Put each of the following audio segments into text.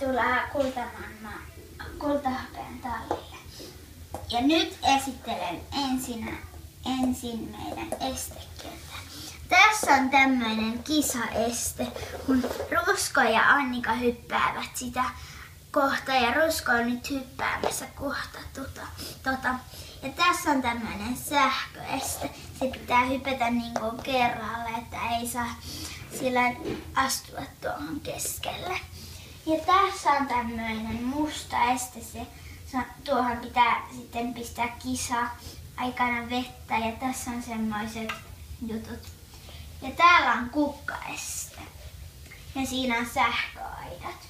Tervetuloa Kultahapen tallille. Ja nyt esittelen ensin meidän estekentän. Tässä on tämmöinen kisaeste, kun Rusko ja Annika hyppäävät sitä kohta ja Rusko on nyt hyppäämässä kohta Ja tässä on tämmöinen sähköeste. Se pitää hypätä niin kuin kerralla, että ei saa sillä astua tuohon keskelle. Ja tässä on tämmöinen musta este. Tuohon pitää sitten pistää kisa aikana vettä ja tässä on semmoiset jutut. Ja täällä on kukkaeste. Ja siinä on sähköaidat.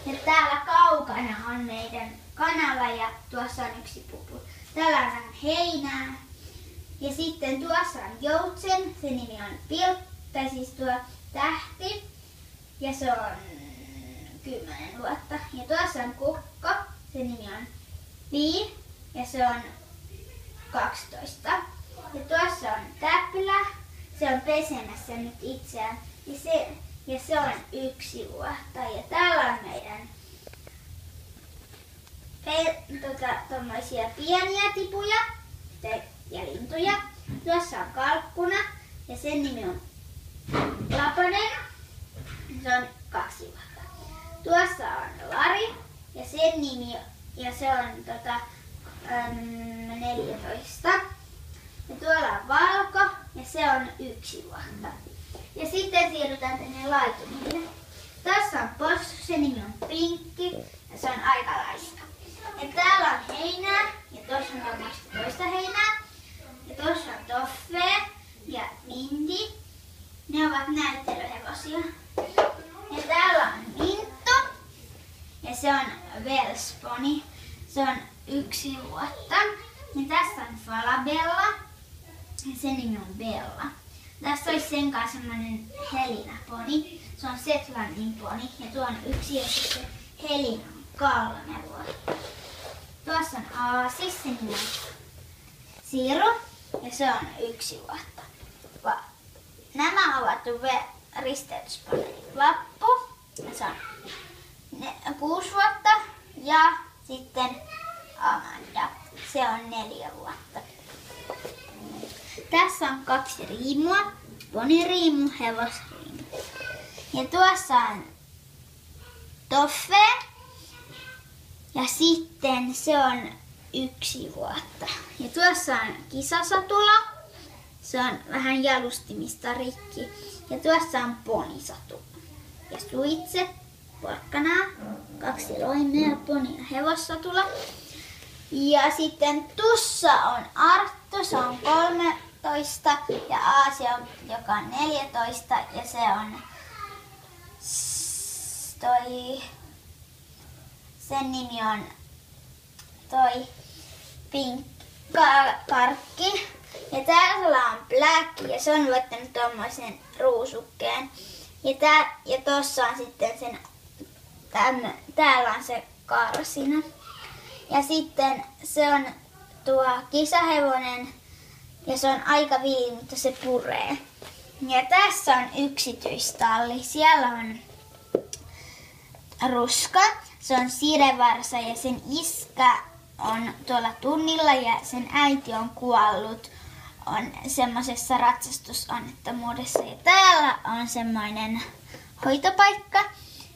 Ja täällä kaukana on meidän kanava ja tuossa on yksi pupu. Täällä on vähän heinää. Ja sitten tuossa on joutsen, se nimi on siis tuo tähti. Ja se on 10 vuotta. Ja tuossa on kukko, se nimi on Pi ja se on 12. Ja tuossa on täpylä, se on pesemässä nyt itseään. Ja se on 1 vuotta. Ja täällä on meidän tommoisia pieniä tipuja ja lintuja. Tuossa on kalkkuna ja sen nimi on Laponen. Se on 2 vuotta. Tuossa on Lari ja sen nimi ja se on 14. Ja tuolla on Valko ja se on 1 vuotta. Ja sitten siirrytään tänne laitumille. Tässä on possu, se nimi on Pinkki ja se on aika laiska. Ja täällä on heinää ja tuossa on tommoista toista heinää. Ja tuossa on Toffe ja Mindy. Ne ovat näyttelyhevosia. Ja täällä on Minttu ja se on Welsh-pony. Se on 1 vuotta. Ja tässä on Falabella ja sen nimi on Bella. Tässä olisi sen kanssa semmoinen Helina-pony. Se on Setlandin pony ja tuo on 1 ja sitten Helina on 3 vuotta. Tuossa on Aasis, sen nimi on Siru ja se on 1 vuotta. Nämä ovat risteytysponyin Lappu ja se on 6 vuotta ja sitten Amanda, se on 4 vuotta. Tässä on 2 riimua, poniriimu, hevosriimu. Ja tuossa on Toffe ja sitten se on 1 vuotta. Ja tuossa on kisasatula, se on vähän jalustimista rikki. Ja tuossa on ponisatula. Ja suitse, porkkanaa, 2 loimea, poni ja hevossatula. Ja sitten tuossa on Arttu, se on 13 ja Aasia, joka on 14 ja se on sen nimi on Pink Karkki. Ja täällä on Black ja se on voittanut tommoisen ruusukkeen. Ja tossa on sitten täällä on se karsina. Ja sitten se on tuo kisahevonen ja se on aika villi, mutta se puree. Ja tässä on yksityistalli. Siellä on Ruska, se on sirevarsa ja sen iskä on tuolla tunnilla ja sen äiti on kuollut. On semmoisessa ratsastusonnettomuudessa. Ja täällä on semmoinen hoitopaikka.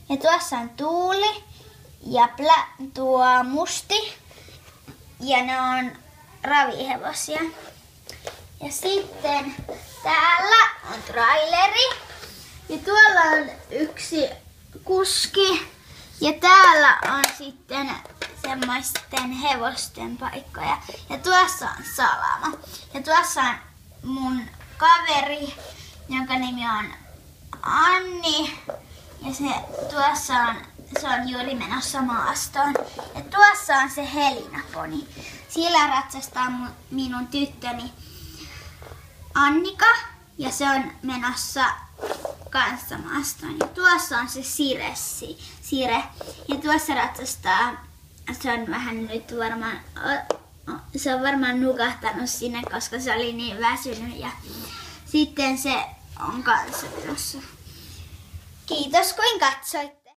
Ja tuossa on Tuuli ja tuo Musti. Ja ne on ravihevosia. Ja sitten täällä on traileri. Ja tuolla on 1 kuski. Ja täällä on sitten semmoisten hevosten paikkoja. Ja tuossa on Salama. Ja tuossa on mun kaveri, jonka nimi on Anni. Ja se on juuri menossa maastoon. Ja tuossa on se Helina-pony. Sillä ratsastaa minun tyttöni Annika. Ja se on menossa kanssa maastoon. Ja tuossa on se Sire. Ja tuossa ratsastaa, se on vähän nyt se on varmaan nukahtanut sinne, koska se oli niin väsynyt. Ja sitten se on kanssa tuossa. Kiitos kun katsoitte.